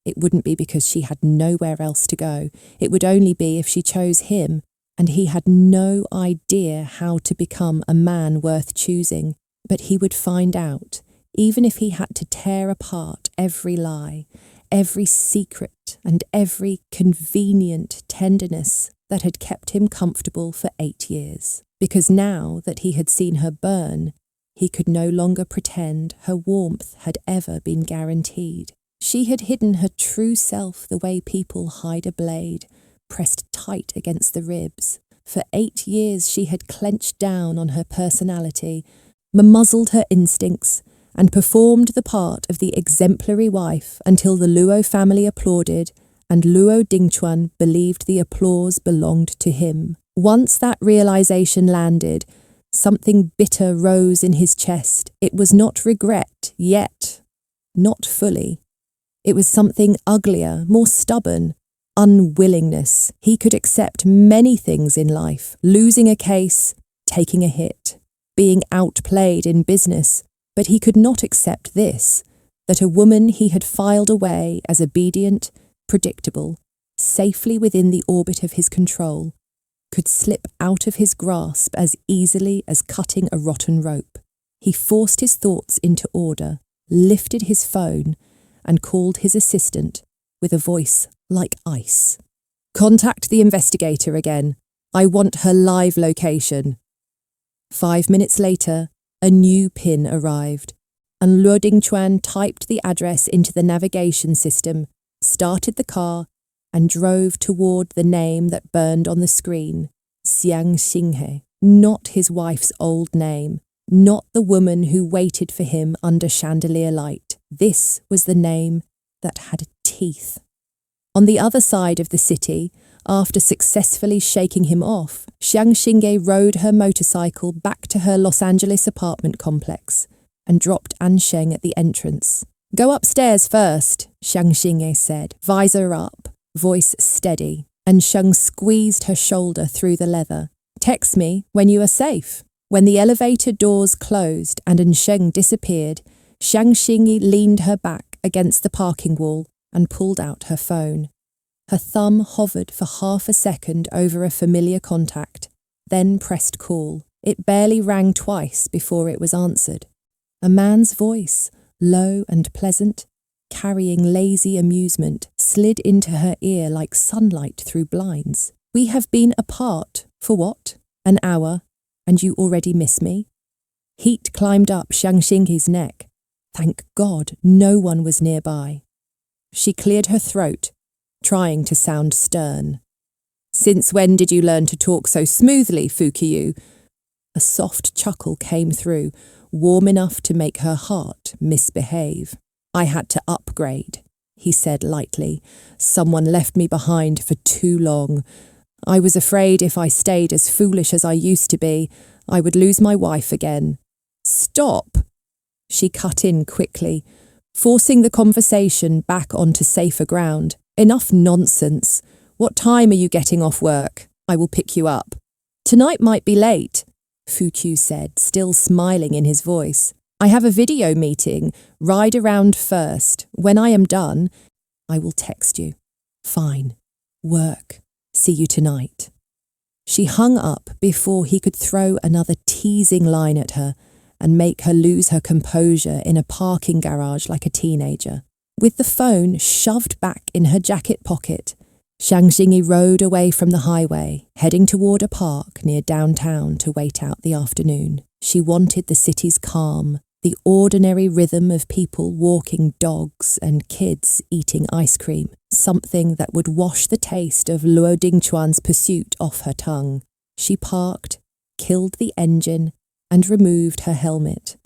it wouldn't be because she had nowhere else to go. It would only be if she chose him, and he had no idea how to become a man worth choosing. But he would find out, even if he had to tear apart every lie, every secret, and every convenient tenderness that had kept him comfortable for 8 years. Because now that he had seen her burn, he could no longer pretend her warmth had ever been guaranteed. She had hidden her true self the way people hide a blade, pressed tight against the ribs. For 8 years she had clenched down on her personality, muzzled her instincts, and performed the part of the exemplary wife until the Luo family applauded and Luo Dingchuan believed the applause belonged to him. Once that realization landed, something bitter rose in his chest. It was not regret yet, not fully. It was something uglier, more stubborn, unwillingness. He could accept many things in life, losing a case, taking a hit, being outplayed in business, but he could not accept this, that a woman he had filed away as obedient, predictable, safely within the orbit of his control, could slip out of his grasp as easily as cutting a rotten rope. He forced his thoughts into order, lifted his phone, and called his assistant with a voice like ice. "Contact the investigator again. I want her live location." 5 minutes later, a new PIN arrived, and Luo Dingchuan typed the address into the navigation system, started the car, and drove toward the name that burned on the screen, Xiang Xinghe. Not his wife's old name, not the woman who waited for him under chandelier light. This was the name that had teeth. On the other side of the city, after successfully shaking him off, Xiang Xingge rode her motorcycle back to her Los Angeles apartment complex and dropped Ansheng at the entrance. "Go upstairs first," Xiang Xingge said, visor up, voice steady, and Sheng squeezed her shoulder through the leather. "Text me when you are safe." When the elevator doors closed and Ansheng disappeared, Xiang Xingge leaned her back against the parking wall and pulled out her phone. Her thumb hovered for half a second over a familiar contact, then pressed call. It barely rang twice before it was answered. A man's voice, low and pleasant, carrying lazy amusement, slid into her ear like sunlight through blinds. "We have been apart, for what? An hour, and you already miss me?" Heat climbed up Xiang Xinghe's neck. Thank God no one was nearby. She cleared her throat, trying to sound stern. "Since when did you learn to talk so smoothly, Fukiyu?" A soft chuckle came through, warm enough to make her heart misbehave. "I had to upgrade," he said lightly. "Someone left me behind for too long. I was afraid if I stayed as foolish as I used to be, I would lose my wife again." "Stop!" She cut in quickly, forcing the conversation back onto safer ground. "Enough nonsense. What time are you getting off work? I will pick you up." "Tonight might be late," Fuqiu said, still smiling in his voice. I have a video meeting. Ride around first. When I am done, I will text you. Fine. Work. See you tonight. She hung up before he could throw another teasing line at her and make her lose her composure in a parking garage like a teenager. With the phone shoved back in her jacket pocket, Xiang Xingyi rode away from the highway, heading toward a park near downtown to wait out the afternoon. She wanted the city's calm, the ordinary rhythm of people walking dogs and kids eating ice cream, something that would wash the taste of Luo Dingchuan's pursuit off her tongue. She parked, killed the engine, and removed her helmet.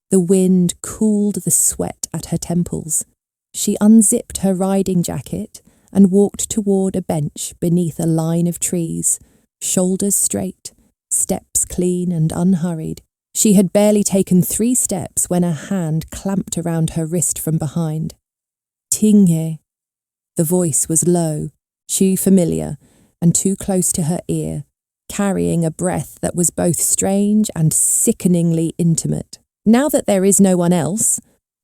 The wind cooled the sweat at her temples. She unzipped her riding jacket and walked toward a bench beneath a line of trees, shoulders straight, steps clean and unhurried. She had barely taken 3 steps when a hand clamped around her wrist from behind. Tinghe. The voice was low, too familiar, and too close to her ear, carrying a breath that was both strange and sickeningly intimate. Now that there is no one else,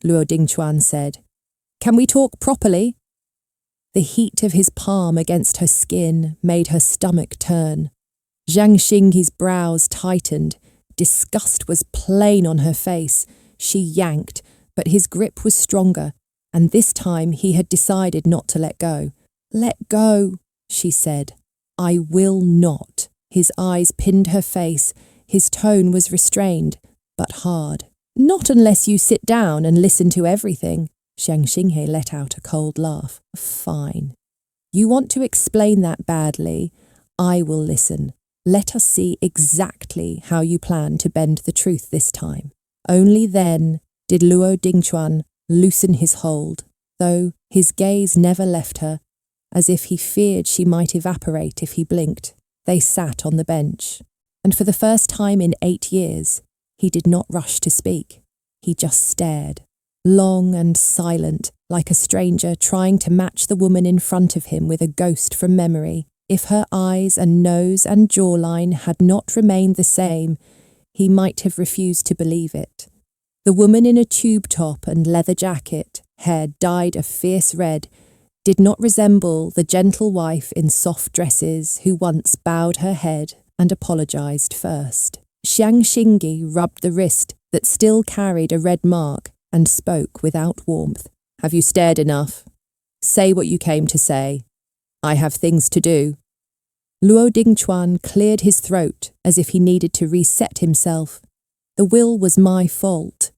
Luo Dingchuan said, can we talk properly? The heat of his palm against her skin made her stomach turn. Xiang Xingyi's brows tightened. Disgust was plain on her face. She yanked, but his grip was stronger, and this time he had decided not to let go. Let go, she said. I will not. His eyes pinned her face. His tone was restrained, but hard. Not unless you sit down and listen to everything. Xiang Xingyi let out a cold laugh. Fine. You want to explain that badly? I will listen. Let us see exactly how you plan to bend the truth this time. Only then did Luo Dingchuan loosen his hold, though his gaze never left her, as if he feared she might evaporate if he blinked. They sat on the bench, and for the first time in 8 years, he did not rush to speak. He just stared, long and silent, like a stranger trying to match the woman in front of him with a ghost from memory. If her eyes and nose and jawline had not remained the same, he might have refused to believe it. The woman in a tube top and leather jacket, hair dyed a fierce red, did not resemble the gentle wife in soft dresses who once bowed her head and apologized first. Xiang Xingyi rubbed the wrist that still carried a red mark and spoke without warmth. Have you stared enough? Say what you came to say. I have things to do. Luo Dingchuan cleared his throat as if he needed to reset himself. The will was my fault,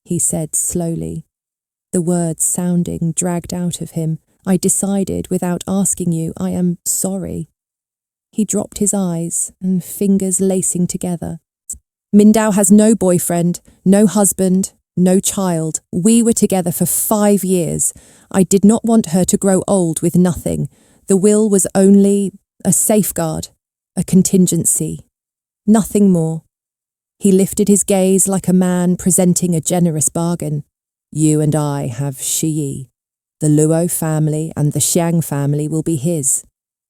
he said slowly, the words sounding dragged out of him. I decided without asking you. I am sorry. He dropped his eyes and fingers lacing together. Mindao has no boyfriend, no husband, no child. We were together for 5 years. I did not want her to grow old with nothing. The will was only a safeguard, a contingency. Nothing more. He lifted his gaze like a man presenting a generous bargain. You and I have Shiyi. The Luo family and the Xiang family will be his.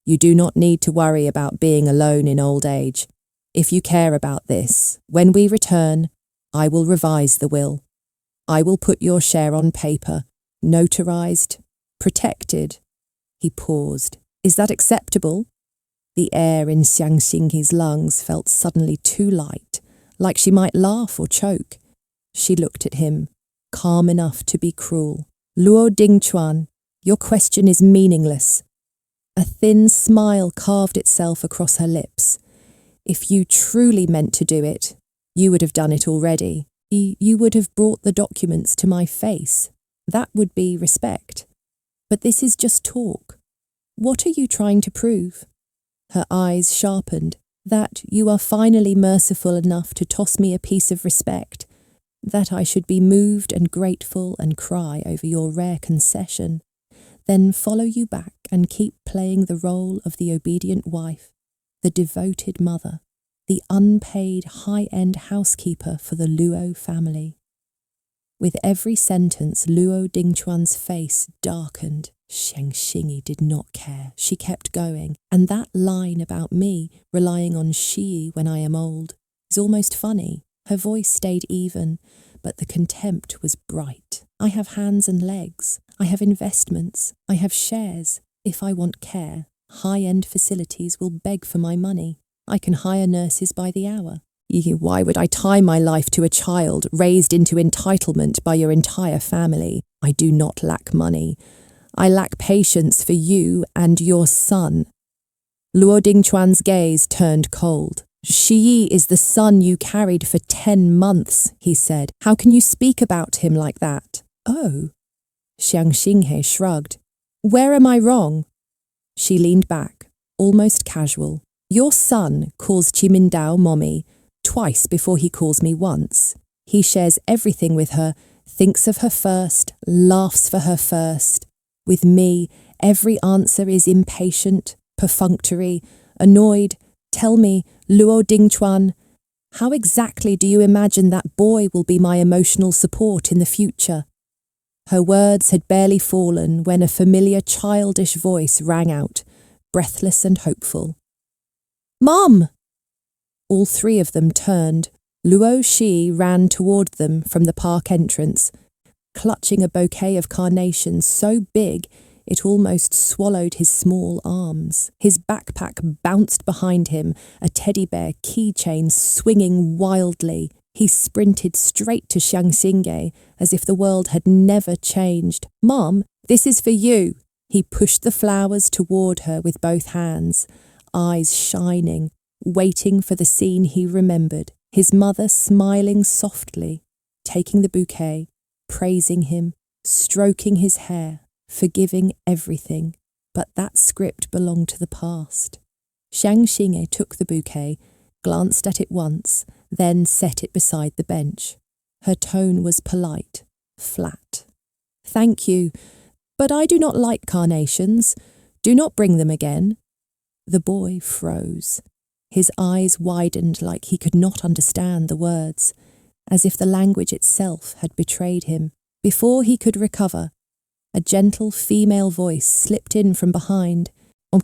You do not need to worry about being alone in old age. If you care about this, when we return, I will revise the will. I will put your share on paper, notarized, protected. He paused. Is that acceptable? The air in Xiang Xingyi's lungs felt suddenly too light, like she might laugh or choke. She looked at him, calm enough to be cruel. Luo Dingchuan, your question is meaningless. A thin smile carved itself across her lips. If you truly meant to do it, you would have done it already. You would have brought the documents to my face. That would be respect. But this is just talk. What are you trying to prove? Her eyes sharpened. That you are finally merciful enough to toss me a piece of respect. That I should be moved and grateful and cry over your rare concession. Then follow you back and keep playing the role of the obedient wife, the devoted mother, the unpaid high-end housekeeper for the Luo family. With every sentence, Luo Dingchuan's face darkened. Xiang Xingyi did not care. She kept going. And that line about me relying on Shiyi when I am old is almost funny. Her voice stayed even, but the contempt was bright. I have hands and legs. I have investments. I have shares. If I want care, high-end facilities will beg for my money. I can hire nurses by the hour. Why would I tie my life to a child raised into entitlement by your entire family? I do not lack money. I lack patience for you and your son. Luo Dingquan's gaze turned cold. Shi is the son you carried for 10 months, he said. How can you speak about him like that? Oh. Xiang Xinghe shrugged. Where am I wrong? She leaned back, almost casual. Your son calls Qimindao mommy twice before he calls me once. He shares everything with her, thinks of her first, laughs for her first. With me, every answer is impatient, perfunctory, annoyed. Tell me, Luo Dingquan, how exactly do you imagine that boy will be my emotional support in the future? Her words had barely fallen when a familiar childish voice rang out, breathless and hopeful. Mom! All three of them turned. Luo Shi ran toward them from the park entrance, clutching a bouquet of carnations so big it almost swallowed his small arms. His backpack bounced behind him, a teddy bear keychain swinging wildly. He sprinted straight to Xiang Xingge as if the world had never changed. Mom, this is for you. He pushed the flowers toward her with both hands, eyes shining, waiting for the scene he remembered. His mother smiling softly, taking the bouquet, praising him, stroking his hair, forgiving everything. But that script belonged to the past. Xiang Xingge took the bouquet, glanced at it once, then set it beside the bench. Her tone was polite, flat. Thank you, but I do not like carnations. Do not bring them again. The boy froze. His eyes widened like he could not understand the words, as if the language itself had betrayed him. Before he could recover, a gentle female voice slipped in from behind,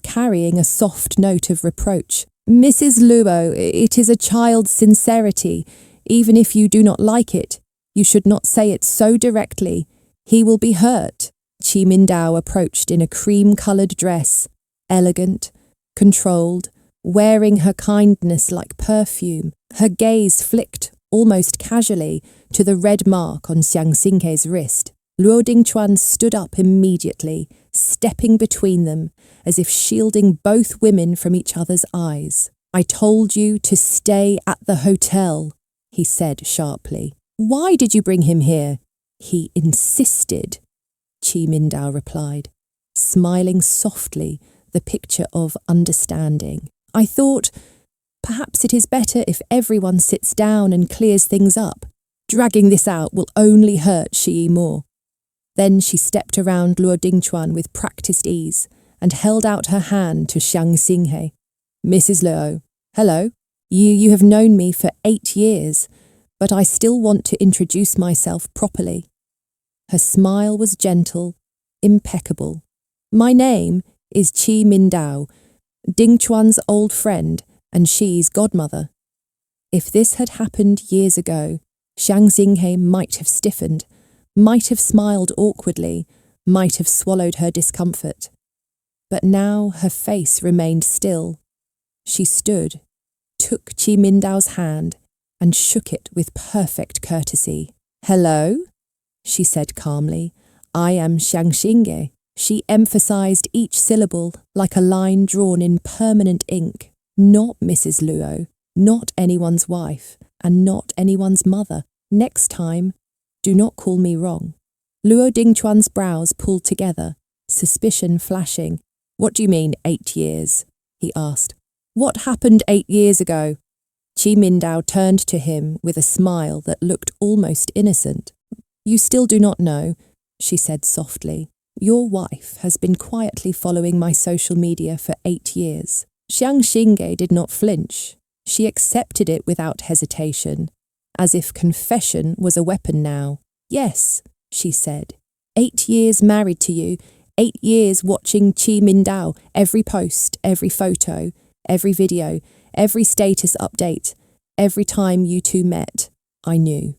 carrying a soft note of reproach. Mrs. Luo, it is a child's sincerity. Even if you do not like it, you should not say it so directly. He will be hurt. Qimindao approached in a cream-coloured dress, elegant, controlled, wearing her kindness like perfume. Her gaze flicked, almost casually, to the red mark on Xiang Xinghe's wrist. Luo Dingquan stood up immediately, stepping between them, as if shielding both women from each other's eyes. I told you to stay at the hotel, he said sharply. Why did you bring him here? He insisted, Qimindao replied, smiling softly, the picture of understanding. I thought, perhaps it is better if everyone sits down and clears things up. Dragging this out will only hurt Shi more. Then she stepped around Luo Dingquan with practiced ease and held out her hand to Xiang Xinghe. Mrs. Luo, hello. You have known me for 8 years, but I still want to introduce myself properly. Her smile was gentle, impeccable. My name is Qimindao, Dingquan's old friend and Shi's godmother. If this had happened years ago, Xiang Xinghe might have stiffened, might have smiled awkwardly, might have swallowed her discomfort. But now her face remained still. She stood, took Qimindao's hand, and shook it with perfect courtesy. Hello, she said calmly. I am Xiang Xingge. She emphasized each syllable like a line drawn in permanent ink. Not Mrs. Luo, not anyone's wife, and not anyone's mother. Next time, do not call me wrong. Luo Dingquan's brows pulled together, suspicion flashing. What do you mean, 8 years? He asked. What happened 8 years ago? Qimindao turned to him with a smile that looked almost innocent. You still do not know, she said softly. Your wife has been quietly following my social media for 8 years. Xiang Xingge did not flinch. She accepted it without hesitation, as if confession was a weapon now. Yes, she said. 8 years married to you, 8 years watching Qimindao, every post, every photo, every video, every status update, every time you two met, I knew.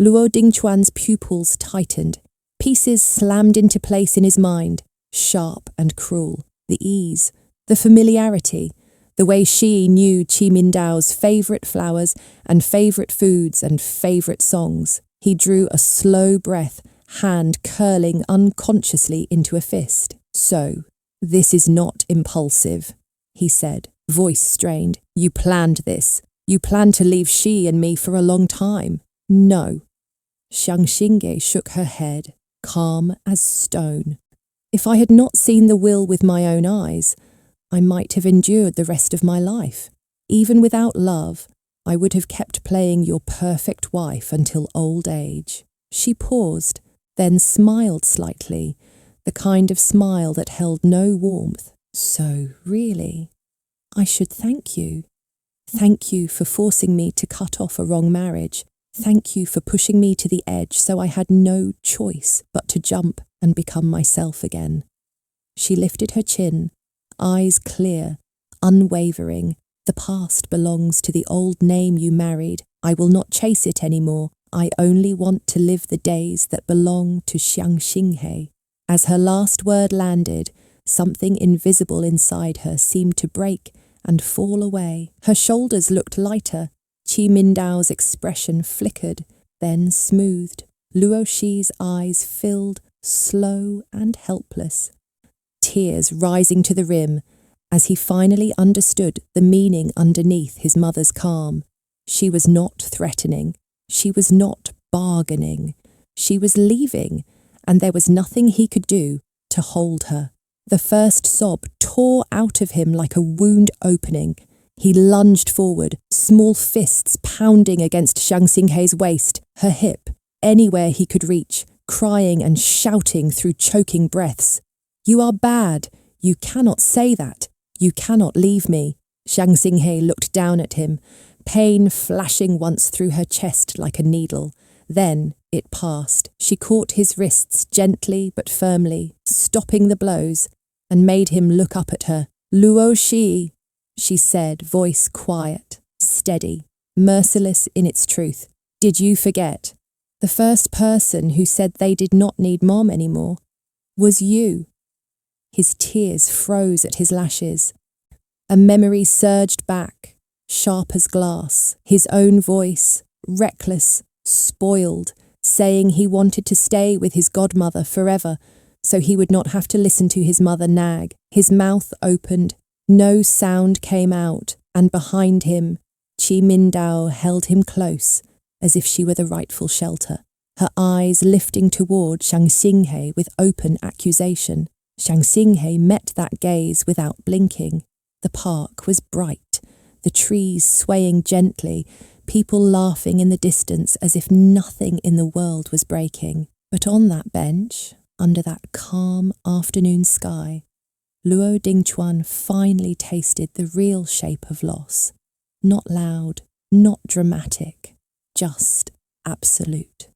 Luo Dingquan's pupils tightened. Pieces slammed into place in his mind, sharp and cruel. The ease, the familiarity, the way she knew Qi Mindao's favourite flowers and favourite foods and favourite songs. He drew a slow breath, hand curling unconsciously into a fist. "So, this is not impulsive," he said, voice strained. "You planned this. You planned to leave Xi and me for a long time." "No." Xiang Xingge shook her head, calm as stone. "If I had not seen the will with my own eyes, I might have endured the rest of my life. Even without love, I would have kept playing your perfect wife until old age." She paused, then smiled slightly, the kind of smile that held no warmth. "So, really, I should thank you. Thank you for forcing me to cut off a wrong marriage. Thank you for pushing me to the edge so I had no choice but to jump and become myself again." She lifted her chin, eyes clear, unwavering. "The past belongs to the old name you married. I will not chase it anymore. I only want to live the days that belong to Xiang Xinghe." As her last word landed, something invisible inside her seemed to break and fall away. Her shoulders looked lighter. Qi Mindao's expression flickered, then smoothed. Luo Shi's eyes filled, slow and helpless, tears rising to the rim as he finally understood the meaning underneath his mother's calm. She was not threatening. She was not bargaining. She was leaving, and there was nothing he could do to hold her. The first sob tore out of him like a wound opening. He lunged forward, small fists pounding against Xiang Xinghe's waist, her hip, anywhere he could reach, crying and shouting through choking breaths. "You are bad. You cannot say that. You cannot leave me." Xiang Xinghe looked down at him, pain flashing once through her chest like a needle. Then it passed. She caught his wrists gently but firmly, stopping the blows, and made him look up at her. "Luo Shi," she said, voice quiet, steady, merciless in its truth. "Did you forget? The first person who said they did not need Mom anymore was you." His tears froze at his lashes. A memory surged back, sharp as glass. His own voice, reckless, spoiled, saying he wanted to stay with his godmother forever, so he would not have to listen to his mother nag. His mouth opened, no sound came out, and behind him, Qi Mindao held him close, as if she were the rightful shelter, her eyes lifting toward Xiang Xinghe with open accusation. Xiang Xinghe met that gaze without blinking. The park was bright, the trees swaying gently, people laughing in the distance as if nothing in the world was breaking. But on that bench, under that calm afternoon sky, Luo Dingquan finally tasted the real shape of loss. Not loud, not dramatic, just absolute.